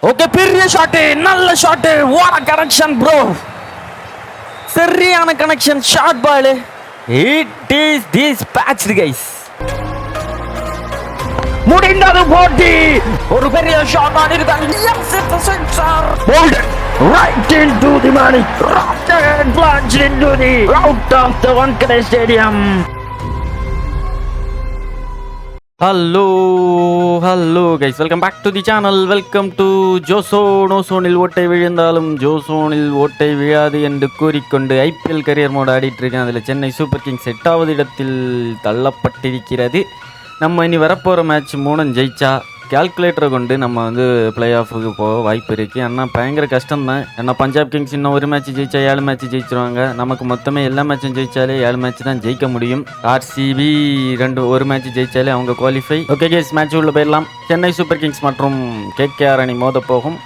Okay, பெரிய shot, நல்ல shot. What connection bro, சரியான connection. Short ball, it is dispatched guys. முடிந்தது போட்டி. ஒரு பெரிய ஷாட் ஆடிருக்காங்க. Yes, it's a sixer. Bowled right into the money. Rocked and plunged into the out of the Wankhede Stadium. Hello guys, welcome back to the channel. Welcome to ஜோசோனில் ஓட்டை விழுந்தாலும் ஜோசோனில் ஓட்டை விழாது என்று கூறிக்கொண்டு ஐபிஎல் கரியர் மோட் ஆடிட்டு இருக்கேன். அதில் சென்னை சூப்பர் கிங்ஸ் 8வது இடத்தில் தள்ளப்பட்டிருக்கிறது. நம்ம இனி வரப்போகிற மேட்ச் 3 ஜெயிச்சா கேல்குலேட்டரை கொண்டு நம்ம பிளே ஆஃபுக்கு போக வாய்ப்பு இருக்குது. ஆனால் பயங்கர கஷ்டம் தான். ஏன்னா பஞ்சாப் கிங்ஸ் இன்னும் ஒரு மேட்ச் ஜெயிச்சா 7 மேட்ச் ஜெயிச்சிருவாங்க. நமக்கு மொத்தமே எல்லா மேட்சும் ஜெயிச்சாலே 7 மேட்ச் தான் ஜெயிக்க முடியும். ஆர்சிபி ஒரு மேட்ச் ஜெயிச்சாலே அவங்க குவாலிஃபை. ஓகே கேஸ், மேட்ச் உள்ள போயிடலாம். சென்னை சூப்பர் கிங்ஸ் மற்றும் கேகேஆர் அணி மோத போகும்.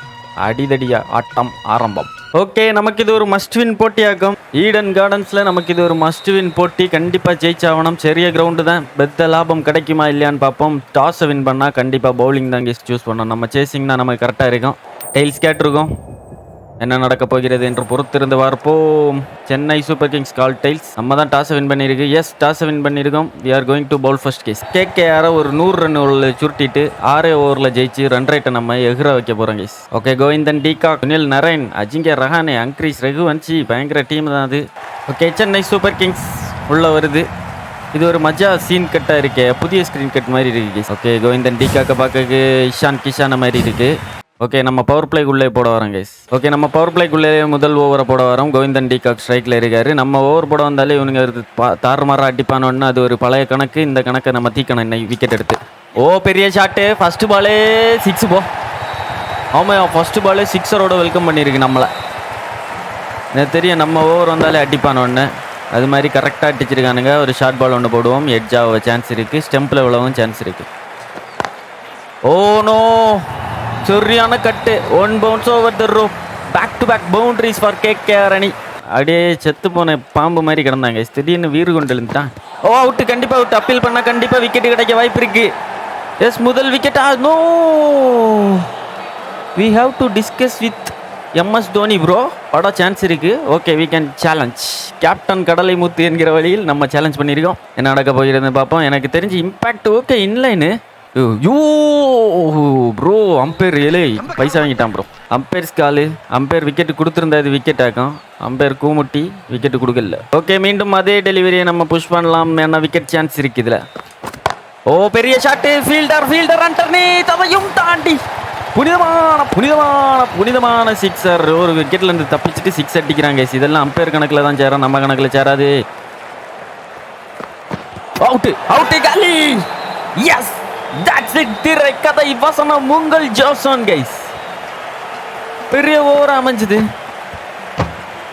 அடிதடியா ஆட்டம் ஆரம்பம். ஓகே, நமக்கு இது ஒரு மஸ்ட் வின் போட்டியாகும். ஈடன் கார்டன்ஸில் நமக்கு இது ஒரு மஸ்ட் வின் போட்டி. கண்டிப்பாக ஜெயிச்சாகணும். பெரிய கிரவுண்டு தான். பெத்த லாபம் கிடைக்குமா இல்லையான்னு பார்ப்போம். டாஸை வின் பண்ணால் கண்டிப்பாக பவுலிங் தான் கெஸ் சூஸ் பண்ணோம். நம்ம சேசிங்னா நமக்கு கரெக்டாக இருக்கும். டெய்ல்ஸ் கேட்டிருக்கோம். என்ன நடக்க போகிறது என்று பொறுத்திருந்து பார்ப்போம். Chennai super kings call tails. நம்ம தான் டாஸை வின் பண்ணியிருக்கு. எஸ், டாஸை வின் பண்ணியிருக்கோம். We are going to bowl first guys. KKR ஒரு 100 ரன் சுருட்டிட்டு 6 ஓவரில் ஜெயிச்சு ரன் ரேட்டை நம்ம எகிர வைக்க போகிறோம் கேஸ். ஓகே, கோவிந்தன் டீகாக், சுனில் நரேன், அஜிங்கே ரஹானே, அங்கிரீஷ் ரகுவன்சி, பயங்கர டீம் தான் அது. ஓகே, சென்னை சூப்பர் கிங்ஸ் உள்ள வருது. இது ஒரு மஜா சீன் கட்டாக இருக்கே, புதிய ஸ்க்ரீன் கட் மாதிரி இருக்கு கேஸ். ஓகே, கோவிந்தன் டீகாக்கை பார்க்க இஷான் கிஷான மாதிரி இருக்கு. ஓகே, நம்ம பவர் பிளேக்குள்ளே போட வரோம் கைஸ். ஓகே, நம்ம பவர் பிளேக்குள்ளே முதல் ஓவரை போட வரோம். கோவிந்தன் டீகாக் ஸ்ட்ரைக்கில் இருக்காரு. நம்ம ஓவர் போட வந்தாலே இவனுங்க தாறுமாற அடிப்பானோன்னு அது ஒரு பழைய கணக்கு. இந்த கணக்கை நம்ம தீக்கணும் இன்னைக்கு விக்கெட் எடுத்து. ஓ, பெரிய ஷாட்டு. ஃபர்ஸ்ட் பாலே 6 போ. ஆமாம், ஃபர்ஸ்ட் பாலே 6ரோட வெல்கம் பண்ணியிருக்கு நம்மளை. எனக்கு தெரியும் நம்ம ஓவர் வந்தாலே அடிப்பானோன்னு. அது மாதிரி கரெக்டாக அடிச்சிருக்கானுங்க. ஒரு ஷார்ட் பால் ஒன்று போடுவோம். எட்ஜ் ஆக சான்ஸ் இருக்குது. ஸ்டெம்பில் விழவும் சான்ஸ் இருக்குது. ஓ நோ, சரியான கட்டு. 1 bounce over the row. Back to back boundaries for KKR அணி. அப்படியே செத்து போன பாம்பு மாதிரி கிடந்தாங்க. திடீர்னு வீறு கொண்டு எழுந்துட்டான். Oh, out. கண்டிப்பாக அவுட். அப்பீல் பண்ணால் கண்டிப்பாக விக்கெட் கிடைக்க வாய்ப்பு இருக்கு. எஸ், முதல் wicket. No, we have to discuss with MS Dhoni bro. பட சான்ஸ் இருக்கு. Okay, we can challenge. Captain Kadalai Muthu என்கிற வழியில் நம்ம சேலஞ்ச் பண்ணியிருக்கோம். என்ன நடக்க போகிறது பார்ப்போம். எனக்கு தெரிஞ்சு impact okay inline. You bro, umpire ஏழை பைசா வாங்கிட்டான் ப்ரோ. அம்பையர்ஸ் காலு. அம்பையர் விக்கெட்டு கொடுத்துருந்தா இது விக்கெட் ஆகும். அம்பையர் கூமுட்டி விக்கெட்டு கொடுக்கல. ஓகே, மீண்டும் அதே டெலிவரியை நம்ம புஷ் பண்ணலாம். ஏன்னா விக்கெட் சான்ஸ் இருக்கு இதில். ஓ, பெரிய ஷாட்டு. ஃபீல்டர் அண்டர்னி தவையும் தாண்டி புனிதமான சிக்ஸர். ஒரு விக்கெட்ல இருந்து தப்பிச்சுட்டு 6 அடிக்கிறாங்க. இதெல்லாம் அம்பையர் கணக்கில் தான் சேரும், நம்ம கணக்கில் சேராது. அவுட்டு காலி. Yes, that's it. திரை கதை வசனம் உங்கள் ஜோசன் கைஸ். பெரிய ஓவர் அமைஞ்சது.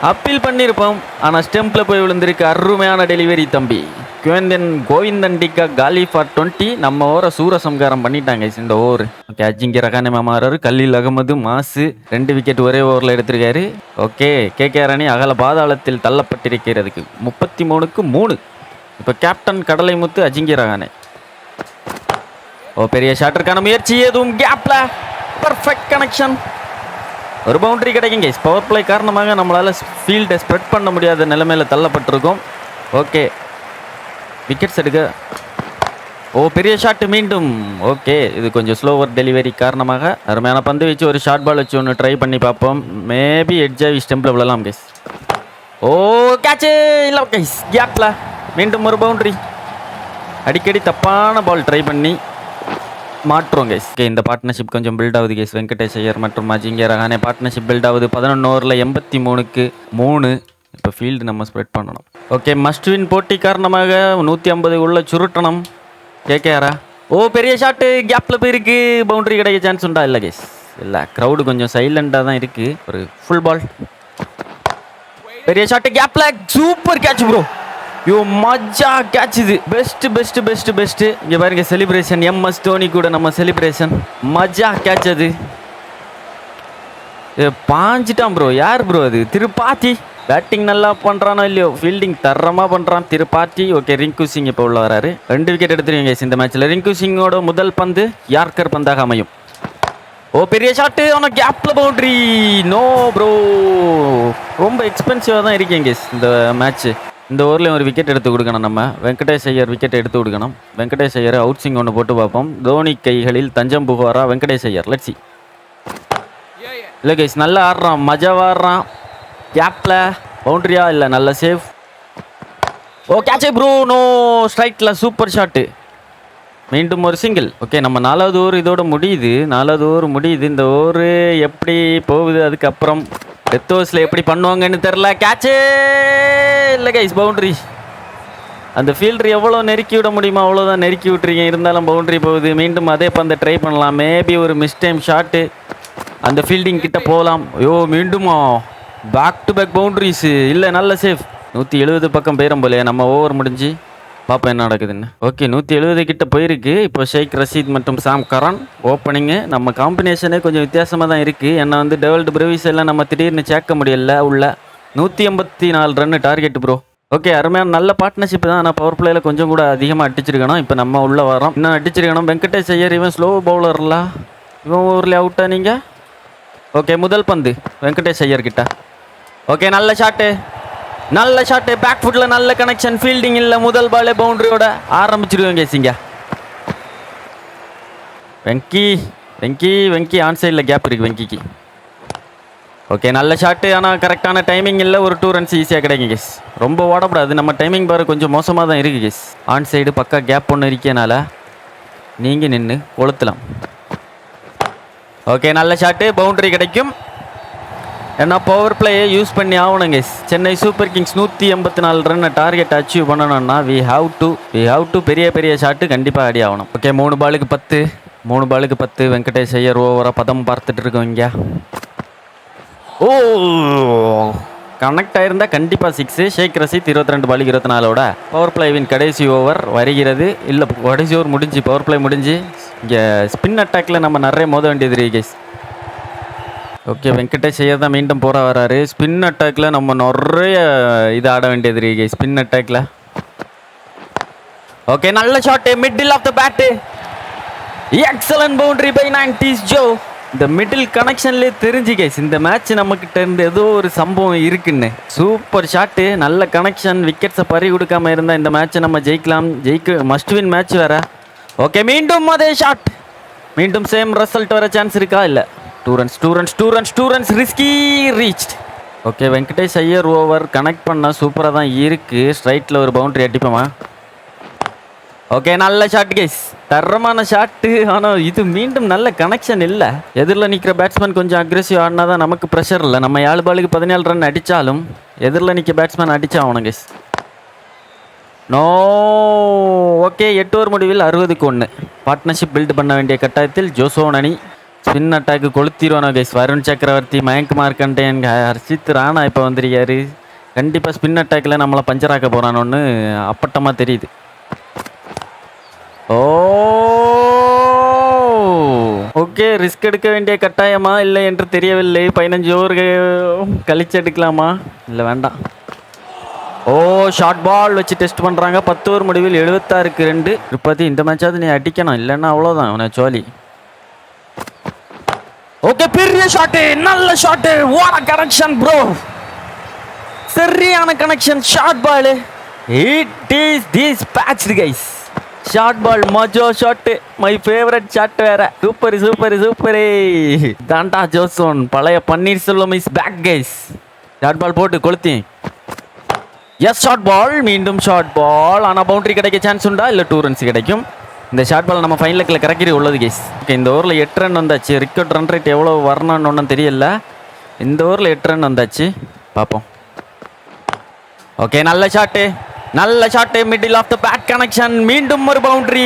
அப்பீல் பண்ணியிருப்போம், ஆனால் ஸ்டெம்பில் போய் விழுந்திருக்கு. அருமையான டெலிவரி தம்பி. கோவிந்தன் டீகாக் காலி ஃபார் 20. நம்ம ஓவரை சூரசம்காரம் பண்ணிட்டாங்க இந்த ஓவர். ஓகே, அஜிங்கே ரஹானே மாமாறாரு. கலீல் அகமது மாசு 2 விக்கெட் ஒரே ஓவரில் எடுத்திருக்காரு. ஓகே, கேகேஆர் அணி அகல பாதாளத்தில் தள்ளப்பட்டிருக்கிறதுக்கு 33க்கு 3. இப்போ கேப்டன் கடலை முத்து, அஜிங்கே ரஹானே. ஓ, பெரிய ஷாட்டிற்கான முயற்சி. எதுவும் கேப்ல பர்ஃபெக்ட் கனெக்ஷன். ஒரு பவுண்டரி கிடைக்கும் கைஸ். பவர் பிளே காரணமாக நம்மளால் ஃபீல்டை ஸ்ப்ரெட் பண்ண முடியாத நிலைமையில் தள்ளப்பட்டிருக்கோம். ஓகே, விக்கெட்ஸ் எடுக்க. ஓ, பெரிய ஷாட் மீண்டும். ஓகே, இது கொஞ்சம் ஸ்லோவர் டெலிவரி காரணமாக அருமையான பந்து வச்சு ஒரு ஷார்ட் பால் வச்சு ஒன்று ட்ரை பண்ணி பார்ப்போம். மேபி எட்ஜாவி ஸ்டெம்பில் விழலாம் கைஸ். ஓ, கேட்சு இல்லை கைஸ். கேப்ல மீண்டும் ஒரு பவுண்டரி. அடிக்கடி தப்பான பால் ட்ரை பண்ணி மாற்றுவோம் கைஸ். ஓகே, இந்த பார்ட்னர்ஷிப் கொஞ்சம் பில்ட் ஆகுது கைஸ். வெங்கடேஷ் ஐயர் மற்றும் அஜிங்கே ரஹானே பார்ட்னர்ஷிப் பில்ட் ஆகுது. 11 ஓவரில் 83க்கு 3. இப்போ ஃபீல்டு நம்ம ஸ்ப்ரெட் பண்ணணும். ஓகே, மஸ்ட் வின் போட்டி காரணமாக 150 உள்ள சுருட்டணும் கேகேஆரா. ஓ, பெரிய ஷாட்டு. கேப்பில் போயிருக்கு. பவுண்டரி கிடைக்க சான்ஸ் உண்டா? இல்லை கைஸ், இல்லை. க்ரௌடு கொஞ்சம் சைலண்டாக தான் இருக்குது. ஒரு ஃபுல் பால். பெரிய ஷாட்டு. கேப்பில் சூப்பர் கேட்ச் ப்ரோ. யோ, மஜா கேட்ச். இது பெஸ்ட். இங்கே பாருங்க செலிப்ரேஷன். எம்எஸ் தோனி கூட நம்ம செலிப்ரேஷன். மஜா கேட்ச். அது பாஞ்சிட்டான் ப்ரோ. யார் ப்ரோ அது? திருப்பாத்தி. பேட்டிங் நல்லா பண்ணுறானோ இல்லையோ, ஃபீல்டிங் தரமாக பண்ணுறான் திருப்பாத்தி. ஓகே, ரிங்கு சிங் இப்போ உள்ள வராரு. 2 விக்கெட் எடுத்துருவீங்க இந்த மேட்ச்சில். ரிங்கு சிங்கோட முதல் பந்து யார்கர் பந்தாக அமையும். ஓ பெரிய ஷாட்டு ஆனால் கேப்பில் பவுண்ட்ரி. நோ ப்ரோ, ரொம்ப எக்ஸ்பென்சிவாக தான் இருக்கீங்க இந்த மேட்ச்சு. இந்த ஓவர்லேயும் ஒரு விக்கெட் எடுத்து கொடுக்கணும். நம்ம வெங்கடேஷ் ஐயர் விக்கெட் எடுத்து கொடுக்கணும். வெங்கடேஷ் ஐயர் அவுட் சிங் ஒன்று போட்டு பார்ப்போம். தோனி கைகளில் தஞ்சம் புகாரா வெங்கடேஷ் ஐயர். Let's see. இல்லை கைஸ், நல்லா ஆடுறான், மஜாவாக ஆடுறான். கேப்பில் பவுண்ட்ரியா இல்லை, நல்ல சேஃப். ஓ கேட்ச் ப்ரோ, நோ ஸ்ட்ரைக்கில் சூப்பர் ஷாட்டு. மீண்டும் ஒரு சிங்கிள். ஓகே, நம்ம 4வது ஓவர் இதோட முடியுது. 4வது ஓவர் முடியுது. இந்த ஓவர் எப்படி போகுது, அதுக்கப்புறம் டெத் ஓவர்ஸில் எப்படி பண்ணுவாங்கன்னு தெரில. கேட்சே இல்லை கைஸ், பவுண்ட்ரி. அந்த ஃபீல்டர் எவ்வளோ நெருக்கி விட முடியுமோ அவ்வளோதான் நெருக்கி விட்டுருக்கீங்க. இருந்தாலும் பவுண்ட்ரி போகுது. மீண்டும் அதே பந்தை ட்ரை பண்ணலாம். மேபி ஒரு மிஸ் டைம் ஷாட்டு அந்த ஃபீல்டிங் கிட்ட போகலாம். ஐயோ மீண்டுமா பேக் டு பேக் பவுண்ட்ரிஸு. இல்லை, நல்ல சேஃப். 170 பக்கம் போயிடும் போலையே. நம்ம ஓவர் முடிஞ்சு பார்ப்போம் என்ன நடக்குதுன்னு. ஓகே, 170 கிட்ட போயிருக்கு. இப்போ ஷேக் ரஷீத் மற்றும் சாம் கரான் ஓப்பனிங்கு. நம்ம காம்பினேஷனே கொஞ்சம் வித்தியாசமாக தான் இருக்குது. ஏன்னா வந்து டெவல்டு பிரவிஸ் எல்லாம் நம்ம திடீர்னு சேர்க்க முடியல. உள்ள 184 ரன்னு டார்கெட் ப்ரோ. ஓகே, அருமையான நல்ல பார்ட்னர்ஷிப் தான். ஆனால் பவர் பிளேயில் கொஞ்சம் கூட அதிகமாக அடிச்சிருக்கணும். இப்போ நம்ம உள்ளே வரோம், இன்னும் அடிச்சிருக்கணும். வெங்கடேஷ் ஐயர் இவன் ஸ்லோ பவுலர்ல, இவன் ஓவரில் அவுட்டா நீங்கள். ஓகே, முதல் பந்து வெங்கடேஷ் ஐயர் கிட்ட. ஓகே, நல்ல ஷாட்டு, நல்ல ஷாட்டு. பேக் ஃபுட்டில் நல்ல கனெக்ஷன். ஃபீல்டிங் இல்லை, முதல் பாலே பவுண்டரியோட ஆரம்பிச்சிருவாங்க சிங்க. வெங்கி வெங்கி வெங்கி ஆன் சைடில் கேப் இருக்குது வெங்கிக்கு. ஓகே, நல்ல ஷாட்டு. ஆனால் கரெக்டான டைமிங் இல்லை. ஒரு 2 ரன்ஸ் ஈஸியாக கிடைக்கும் கேஸ். ரொம்ப ஓடக்கூடாது. நம்ம டைமிங் பாரு கொஞ்சம் மோசமாக தான் இருக்குது கேஸ். ஆன் சைடு பக்கா கேப் ஒன்று இருக்கனால நீங்கள் நின்று கொளுத்தலாம். ஓகே, நல்ல ஷாட்டு, பவுண்டரி கிடைக்கும். ஏன்னா பவர் பிளேயை யூஸ் பண்ணி ஆகணுங்க. Chennai super kings 184 run target achieve பண்ணணும்னா வி ஹாவ் டு பெரிய பெரிய ஷாட்டு கண்டிப்பாக ஆடி ஆகணும். ஓகே, 3 பாலுக்கு 10 வெங்கடேஷ் ஐயர் ஓவராக பதம் பார்த்துட்டு இருக்கோம் இங்கே. ஓ கனெக்ட் ஆயிருந்தால் கண்டிப்பாக 6. ஷேக் ரஷீத் 22 பாலுக்கு 24ஓட பவர் பிளேவின் கடைசி ஓவர் வருகிறது. இல்லை, கடைசி ஓவர் முடிஞ்சு, பவர் பிளே முடிஞ்சு. இங்கே ஸ்பின் அட்டாக்ல நம்ம நிறைய மோத வேண்டியது இருக்கு கேஸ். ஓகே, வெங்கடேஷ் ஐயர் தான் மீண்டும் போகிற வராரு. ஸ்பின் அட்டாக்ல நம்ம நிறைய இது ஆட வேண்டியது இருக்கு ஸ்பின் அட்டாக்ல. ஓகே, நல்ல shot, middle of the bat. Excellent boundary by 90s ஜோ. இந்த மிடில் கனெக்ஷன்லேயே தெரிஞ்சு கேஸ் இந்த மேட்ச் நம்மக்கிட்ட இருந்து ஏதோ ஒரு சம்பவம் இருக்குன்னு. சூப்பர் ஷாட்டு, நல்ல கனெக்ஷன். விக்கெட்ஸை பறி கொடுக்காம இருந்தால் இந்த மேட்ச்சை நம்ம ஜெயிக்கலாம். மஸ்ட் வின் மேட்ச் வேற. ஓகே, மீண்டும் அதே ஷாட். மீண்டும் சேம் ரிசல்ட் வர சான்ஸ் இருக்கா? இல்லை. 2 runs risky reached. Okay, Venkatesh Iyer over connect பண்ண சூப்பராக தான் இருக்குது. ஸ்ட்ரைட்டில் ஒரு பவுண்டரி அடிப்போமா? ஓகே, நல்ல ஷாட் கேஸ், தரமான ஷாட்டு. ஆனால் இது மீண்டும் நல்ல கனெக்ஷன் இல்லை. எதிரில் நிற்கிற பேட்ஸ்மேன் கொஞ்சம் அக்ரெசிவ் ஆடினா தான் நமக்கு ப்ரெஷர் இல்லை. நம்ம 7 பாலுக்கு 14 ரன் அடித்தாலும் எதிரில் நிற்க பேட்ஸ்மேன் அடித்தா ஆகணும் கேஸ். நோ. ஓகே, 8 ஓவர் முடிவில் 60க்கு 1 பார்ட்னர்ஷிப் பில்ட் பண்ண வேண்டிய கட்டாயத்தில் ஜோசோன் அணி. ஸ்பின் அட்டாக்கு கொளுத்திடுவானோ கைஸ். வருண் சக்கரவர்த்தி, மயங்க் மார்க்கண்டேன், ஹர்ஷித் ராணா இப்போ வந்திருக்காரு. கண்டிப்பாக ஸ்பின் அட்டாக்கில் நம்மளை பஞ்சராக்க போகிறானோன்னு அப்பட்டமாக தெரியுது. ஓ ஓகே, ரிஸ்க் எடுக்க வேண்டிய கட்டாயமா இல்லை என்று தெரியவில்லை. 15 ஓவர் கழிச்சு எடுக்கலாமா? இல்லை, வேண்டாம். ஓ ஷார்ட் பால் வச்சு டெஸ்ட் பண்ணுறாங்க. 10 ஓவர் முடிவில் 76க்கு 2. திருப்பதி இந்த மேட்சாவது நீ அடிக்கணும், இல்லைன்னா அவ்வளோதான் அவனை சோலி. ஓகே, பெரிய ஷாட்டு, நல்ல ஷாட்டு. வாட் கனெக்ஷன் ப்ரோ, சரியான connection. Short ball, it is dispatched guys. Short ball, மஜோ ஷாட்டு, மை ஃபேவரட் ஷாட் வேற. சூப்பர் தாண்டா ஜோசோன். பழைய Panneerselvam is back guys. Short ball போட்டு கொளுத்தி. எஸ், ஷார்ட் பால், மீண்டும் ஷார்ட் பால். ஆனால் பவுண்டரி கிடைக்க சான்ஸ் உண்டா? இல்லை, 2 ரன்ஸ் கிடைக்கும். இந்த ஷார்ட் பால் நம்ம ஃபைனலுக்குள்ள கரெக்டாக உள்ளது கேஸ். ஓகே, இந்த ஓவரில் 8 ரன் வந்தாச்சு. ரிக்கார்ட் ரன் ரேட் எவ்வளோ வரணும்னு ஒன்றும் தெரியல. இந்த ஓவரில் 8 ரன் வந்தாச்சு, பார்ப்போம். ஓகே, நல்ல shot, middle of the bat connection. மீண்டும் ஒரு boundary.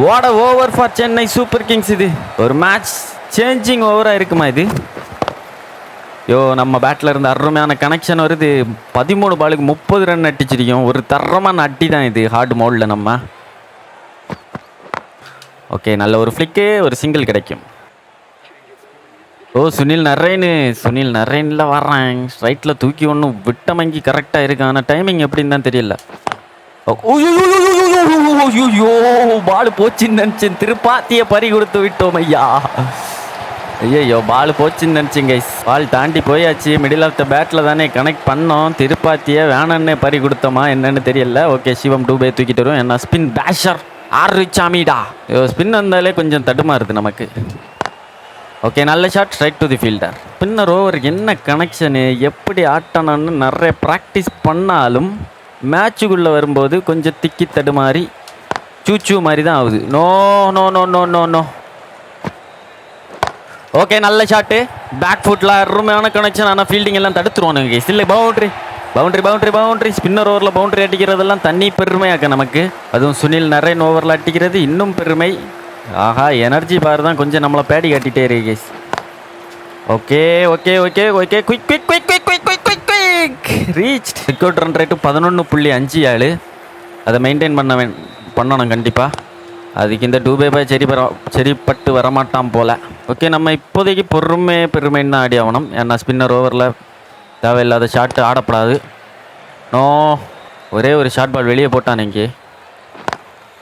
What a over for Chennai super kings. இது ஒரு மேட்ச் சேஞ்சிங் ஓவராக இருக்குமா இது? நம்ம பேட்டில் இருந்த அருமையான கனெக்ஷன் வருது. 13 பாலுக்கு 30 ரன் அடிச்சிருக்கோம். ஒரு தரமான அட்டி தான் இது ஹார்ட் மோடில் நம்ம. ஓகே, நல்ல ஒரு ஃப்ளிக்கு, ஒரு சிங்கிள் கிடைக்கும். ஓ சுனில் நரேனில் வர்றேன். ஸ்ட்ரைட்டில் தூக்கி ஒன்றும் விட்டமங்கி கரெக்டாக இருக்கு. ஆனால் டைமிங் எப்படின்னு தான் தெரியல. பால் போச்சுன்னு நினச்சேன். திருப்பாத்தியை பறி கொடுத்து விட்டோம் ஐயா. ஐயோ பால் போச்சுன்னு நினச்சிங்க. பால் தாண்டி போயாச்சு. மிடில் ஆஃப் த பேட்டில் தானே கனெக்ட் பண்ணோம். திருப்பாத்தியை வேணான்னு பறி கொடுத்தோமா என்னன்னு தெரியல. ஓகே, சிவம் டூபே தூக்கிட்டு வரும். என்ன ஸ்பின் பேஷர் ஆறு சாமிடா. ஸ்பின் வந்தாலே கொஞ்சம் தடுமாறுது நமக்கு. ஓகே, நல்ல shot straight to the fielder. Spinner over என்ன கனெக்ஷனு, எப்படி ஆட்டணும்னு நிறைய ப்ராக்டிஸ் பண்ணாலும் மேட்சுக்குள்ளே வரும்போது கொஞ்சம் திக்கி தடுமாறி சூச்சு மாதிரி தான் ஆகுது. No no no no no no. Okay, நல்ல ஷாட்டு. பேக் ஃபுட்டில் அருமையான கனெக்ஷன். ஆனால் ஃபீல்டிங் எல்லாம் தடுத்துருவானுங்க. இல்லை, boundary boundary boundary boundary. Spinner ஓவரில் பவுண்ட்ரி அடிக்கிறதெல்லாம் தண்ணி பெருமையாக்க நமக்கு. அதுவும் சுனில் நரேன் ஓவரில் அடிக்கிறது இன்னும் பெருமை. ஆஹா, எனர்ஜி பார் தான் கொஞ்சம் நம்மளை பேடி காட்டிகிட்டே இருக்கு guys. Okay okay okay okay. Quick quick quick quick quick quick quick quick. Reach. Record run rate 11.57. அதை மெயின்டைன் பண்ணணும் கண்டிப்பாக. அதுக்கு இந்த டூபே பாய் சரிப்பட்டு வரமாட்டான் போல். ஓகே, நம்ம இப்போதைக்கு பெருமைன்னு தான் ஆடி ஆகணும். ஏன்னா ஸ்பின்னர் ஓவரில் தேவையில்லாத ஷாட்டு ஆடப்படாது. நோ, ஒரே ஒரு ஷார்ட் பால் வெளியே போட்டான் இங்கே.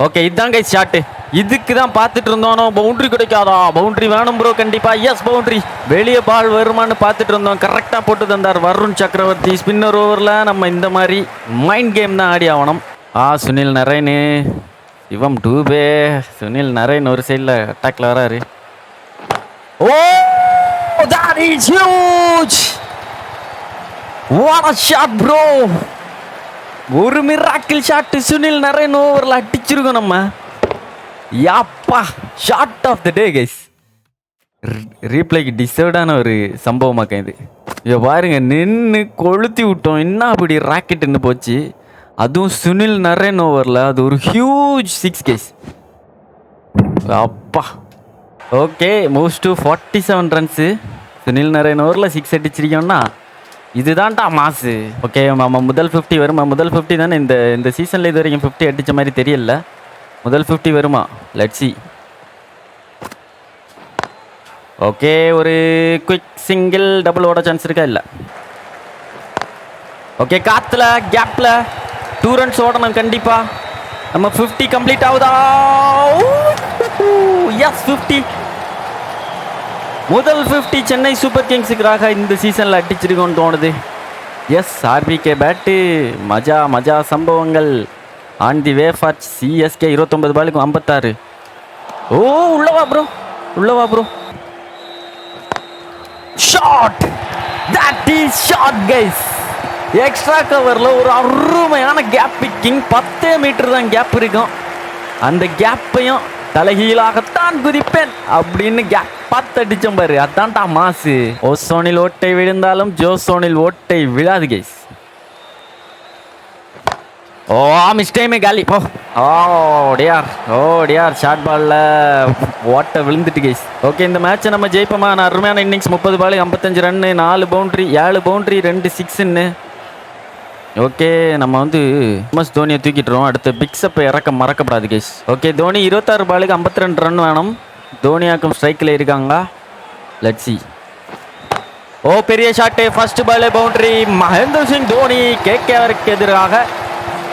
ஓகே, இதுதாங்க ஷாட்டு. இதுக்கு தான் பார்த்துட்டு இருந்தோம். பவுண்ட்ரி கிடைக்காதா? பவுண்ட்ரி வேணும் ப்ரோ கண்டிப்பாக. Yes, boundary. வெளியே பால் வருமானு பார்த்துட்டு இருந்தோம். கரெக்டாக போட்டு தந்தார் வருண் சக்கரவர்த்தி. ஸ்பின்னர் ஓவரில் நம்ம இந்த மாதிரி மைண்ட் கேம் தான் ஆடி ஆகணும். சுனில் நரேனு, சிவம் டூபே. சுனில் நரேன் ஒரு சைடில் அட்டாக்ல வராரு. ஓ, that is huge. What a shot bro. ஒரு மிராக்கிள் ஷாட் சுனில் நரேன் ஓவரில் அடிச்சிருக்கோம் நம்ம. யாப்பா, shot of the day guys. ரீப்ளைக்கு டிசர்வ்டான ஒரு சம்பவமாக்க இது. இதை பாருங்க, நின்று கொளுத்தி விட்டோம். என்ன அப்படி ராக்கெட்டுன்னு போச்சு. அதுவும் சுனில் நரேன் ஓவரில் அது ஒரு ஹியூஜ் 6 கேஸ். அப்பா. Okay, moves to 47 runs. Sunil Naren ஓவரில் 6 அடிச்சிருக்கோம்னா இதுதான்டா மாசு. ஓகே, நம்ம முதல் 50 வருமா? முதல் 50 தானே இந்த சீசனில் இது வரைக்கும் 50 அடித்த மாதிரி தெரியல. முதல் 50 வருமா? Let's see. ஓகே, ஒரு குயிக் சிங்கிள் டபுள் ஓட சான்ஸ் இருக்கா? இல்லை. ஓகே, காற்றுல கேப்பில் 2 ரன்ஸ் ஓடணும் கண்டிப்பாக. நம்ம 50 கம்ப்ளீட் ஆகுதா? எஸ், 50. முதல் 50 சென்னை சூப்பர் கிங்ஸுக்காக இந்த சீசனில் அடிச்சிருக்கோன்னு தோணுது. Yes, RPK bat. மஜா சம்பவங்கள் on the way for CSK. 29 பாலுக்கு 56. ஓ, உள்ளவா bro. Shot. That is shot guys. Extra கவரில் ஒரு அருமையான கேப் பிக்கிங். 10 மீட்டர் தான் கேப் இருக்கும். அந்த கேப்பையும் தலைகீழாகத்தான் குதிப்பேன் அப்படின்னு கேப் பார்த்து அடிச்சோம் பாரு. அதான்டா மாசு. ஓசோனில் ஓட்டை விழுந்தாலும் ஜோசோனில் ஓட்டை விழாது கைஸ். ஓ, மிஸ்டேமே காலி போ. டியார் ஷார்ட் பாலில் ஓட்ட விழுந்துட்டு கைஸ். ஓகே, இந்த மேட்சை நம்ம ஜெயிப்போமா? நான் அருமையான இன்னிங்ஸ். 30 பால் 55 ரன்னு, 4 பவுண்ட்ரி, 7 பவுண்ட்ரி, 2 சிக்ஸுன்னு. ஓகே, நம்ம எம்எஸ் தோனியை தூக்கிட்டுருவோம். அடுத்த பிக்ஸப்பை இறக்க மறக்கப்படாது கேஸ். ஓகே, தோனி 26 பாலுக்கு 52 ரன் வேணும். தோனியாக்கும் ஸ்ட்ரைக்கில் இருக்காங்க. Let's see. ஓ, பெரிய ஷாட்டு. ஃபர்ஸ்ட் பாலே பவுண்ட்ரி. மகேந்திர சிங் தோனி கேகேஆருக்கு எதிராக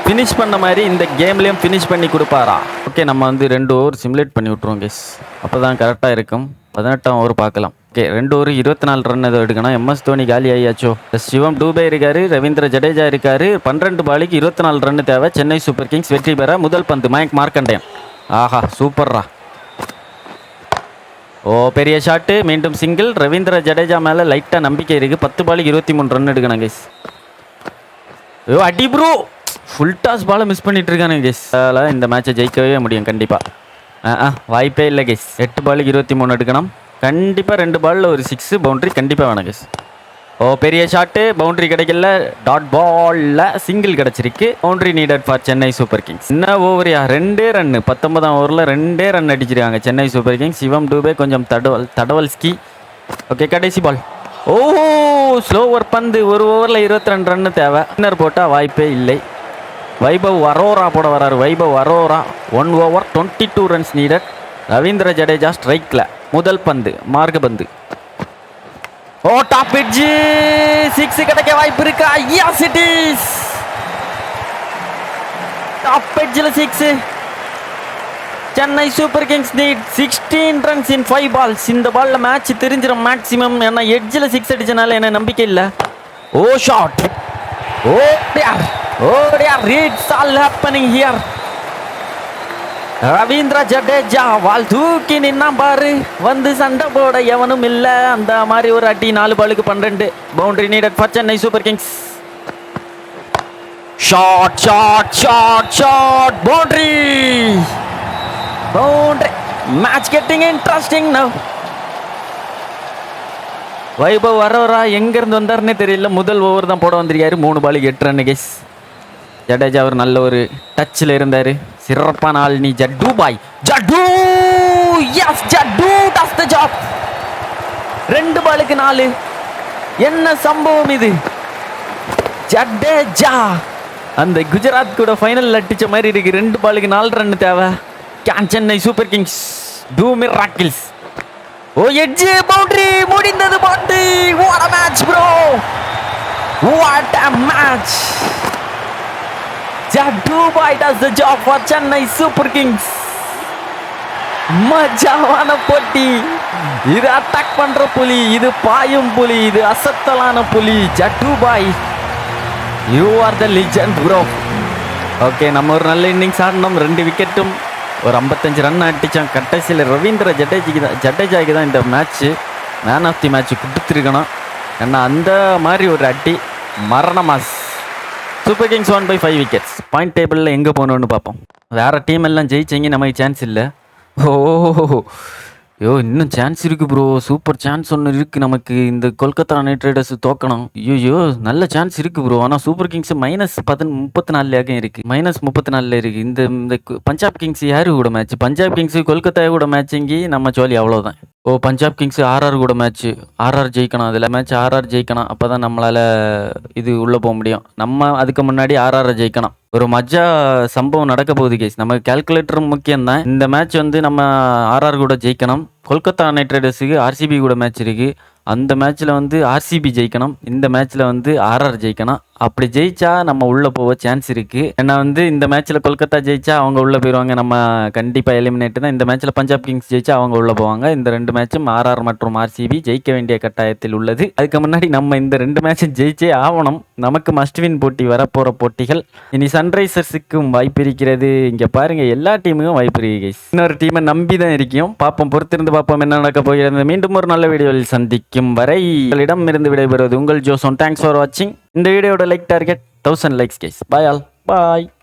ஃபினிஷ் பண்ண மாதிரி இந்த கேம்லேயும் ஃபினிஷ் பண்ணி கொடுப்பாரா? ஓகே, நம்ம 2 ஓவர் சிமுலேட் பண்ணி விட்ருவோம் கேஸ். அப்போ தான் கரெக்டாக இருக்கும். 18ஆம் ஓவர் பார்க்கலாம். ஓகே, 2 ஓவர் 24 ரன் ஏதோ எடுக்கணும். எம்எஸ் தோனி காலி ஆயாச்சோ. சிவம் டூபே இருக்காரு, ரவீந்திர ஜடேஜா இருக்காரு. 12 பாலுக்கு 24 ரன் தேவை. சென்னை சூப்பர் கிங்ஸ் வெற்றி பெற. முதல் பந்து மயங்க் மார்க்கண்டேன். ஆஹா, சூப்பர்ரா. ஓ, பெரிய ஷாட்டு. மீண்டும் சிங்கிள். ரவீந்திர ஜடேஜா மேலே லைட்டாக நம்பிக்கை இருக்குது. 10 பாலுக்கு 23 ரன் எடுக்கணும் கேஸ். ஐயோ, அடி ப்ரோ. ஃபுல் டாஸ் பாலை மிஸ் பண்ணிட்டு இருக்கானு கேஸ். அதனால் இந்த மேட்சை ஜெயிக்கவே முடியும் கண்டிப்பாக. வாய்ப்பே இல்லை கேஸ். 8 பாலுக்கு 23 எடுக்கணும் கண்டிப்பாக. 2 பாலில் ஒரு 6 பவுண்ட்ரி கண்டிப்பாக வேணும் கேஸ். ஓ, பெரிய ஷாட்டு. பவுண்ட்ரி கிடைக்கல. டாட் பாலில் சிங்கிள் கிடச்சிருக்கு. Boundary needed for Chennai super Kings. என்ன ஓவரியா? 2 ரன்னு. 19ஆம் ஓவரில் 2 ரன் அடிச்சிருக்காங்க சென்னை சூப்பர் கிங்ஸ். சிவம் டூபே கொஞ்சம் தடவல் ஸ்கி. ஓகே, கடைசி பால். ஓ, ஸ்லோவர் பந்து. ஒரு ஓவரில் 22 ரன்னு தேவை. இன்னர் போட்டால் வாய்ப்பே இல்லை. வைபவ் அரோரா போட வராரு. Vaibhav Arora. 1 over 22 runs needed. Ravindra Jadeja ஸ்ட்ரைக்கில். முதல் பந்து மார்க பந்து. ஓ, டாப் எட்ஜ். 6 கிடைக்க வாய்ப்பு இருக்கா? S, it is. டாப் எட்ஜில் 6. Chennai super kings need 16 runs in 5 balls. இந்த பால்ல மேட்ச் தெரிஞ்சிடும் மேக்ஸிமம். ஏன்னா எட்ஜில் 6 அடிச்சனால என்ன நம்பிக்கை இல்லை. Oh shot, oh dear, it's all happening here. Ravindra Jadeja வால் தூக்கி நின்னா பாரு, வந்து சண்டை போட எவனும் இல்லை. அந்த மாதிரி ஒரு அடி 4 பாலுக்கு 12. Boundary needed for Chennai super kings. Shot shot shot shot, boundary. Match getting interesting now. Vaibhav வரவரா எங்கேருந்து வந்தாருன்னே தெரியல. முதல் ஓவர் தான் போட வந்திருக்காரு. 3 பாலுக்கு 8 ரன் கேஸ். ஜடேஜா அவர் நல்ல ஒரு டச்சில் இருந்தார். சிறப்பான ஆள் நீ ஜட்டு பாய். ஜட்டு, S Jaddu does the job. 2 பாலுக்கு 4. என்ன சம்பவம் இது? ஜடேஜா அந்த குஜராத் கூட ஃபைனல் அடிச்ச மாதிரி இருக்கு. 2 பாலுக்கு 4 ரன் தேவை. Can Chennai super Kings do miracles? Oh edge, boundary, முடிந்தது பாட்டு. What a match bro, what a match. Jaddu boy does the job for Chennai Super Kings. மஜாவான போட்டி இது. அட்டாக் பண்ற புலி, இது பாயும் புலி, இது அசத்தலான புலி. ஜட்டு பாய், you are the legend bro. Okay, நம்ம ஒரு நல்ல இன்னிங்ஸ் ஆடணும். 2 விக்கெட்டும் ஒரு 55 ரன் அடித்தான். கடைசியில் ரவீந்திர ஜடேஜாக்கு தான் இந்த match man of the match கொடுத்துருக்கணும். ஏன்னா அந்த மாதிரி ஒரு அடி மரண mass. Super Kings 1/5 wickets. Point டேபிளில் எங்கே போகணுன்னு பார்ப்போம். வேறு டீம் எல்லாம் ஜெயிச்சங்க, நமக்கு சான்ஸ் இல்லை. இன்னும் சான்ஸ் இருக்குது ப்ரோ. சூப்பர் சான்ஸ் ஒன்று இருக்குது நமக்கு. இந்த கொல்கத்தா நைட் ரைடர்ஸ் தோக்கணும். ஐயோ நல்ல சான்ஸ் இருக்குது ப்ரோ. ஆனால் சூப்பர் கிங்ஸ் -34 இருக்குது. -34 இருக்குது. இந்த பஞ்சாப் கிங்ஸ் யாரு கூட மேட்ச்? பஞ்சாப் கிங்ஸ் கொல்கத்தா கூட மேட்சிங்கி நம்ம ஜோலி அவ்வளோதான். பஞ்சாப் கிங்ஸ் ஆர்ஆர் கூட மேட்ச்சு. ஆர்ஆர் ஜெயிக்கணும். அதில் மேட்ச் ஆர்ஆர் ஜெயிக்கணும். அப்போ தான் நம்மளால் இது உள்ளே போக முடியும். நம்ம அதுக்கு முன்னாடி ஆர்ஆரை ஜெயிக்கணும். ஒரு மஜா சம்பவம் நடக்க போகுது கேஸ். நம்ம கால்குலேட்டர் முக்கியம்தான். இந்த மேட்ச் வந்து நம்ம ஆர்ஆர் கூட ஜெயிக்கணும். கொல்கத்தா நைட் ரைடர்ஸுக்கு ஆர்சிபி கூட மேட்ச் இருக்குது. அந்த மேட்ச்சில் வந்து ஆர்சிபி ஜெயிக்கணும். இந்த மேட்ச்சில் வந்து ஆர்ஆர் ஜெயிக்கணும். அப்படி ஜெயிச்சா நம்ம உள்ளே போக சான்ஸ் இருக்குது. ஏன்னா வந்து இந்த மேட்ச்சில் கொல்கத்தா ஜெயிச்சா அவங்க உள்ளே போயிடுவாங்க. நம்ம கண்டிப்பாக எலிமினேட் தான். இந்த மேட்ச்சில் பஞ்சாப் கிங்ஸ் ஜெயிச்சா அவங்க உள்ளே போவாங்க. இந்த 2 மேட்சும் ஆர்ஆர் மற்றும் ஆர்சிபி ஜெயிக்க வேண்டிய கட்டாயத்தில் உள்ளது. அதுக்கு முன்னாடி நம்ம இந்த 2 மேட்சும் ஜெயிச்சே ஆகணும். நமக்கு மஸ்ட்வின் போட்டி வரப்போகிற போட்டிகள். இனி சன்ரைசர்ஸுக்கும் வாய்ப்பு இருக்கிறது. இங்கே பாருங்கள், எல்லா டீமுக்கும் வாய்ப்பு இருக்கு. இன்னொரு டீமை நம்பி தான் இருக்கும். பார்ப்போம், பொறுத்திருந்து பார்ப்போம் என்ன நடக்க போகிறது. மீண்டும் ஒரு நல்ல வீடியோவில் சந்திக்கும் வரை உங்களிடம் இருந்து விடைபெறுவது உங்கள் ஜோசோன். தேங்க்ஸ் ஃபார் வாட்சிங். இந்த வீடியோட like target 1000 likes guys. Bye all. Bye.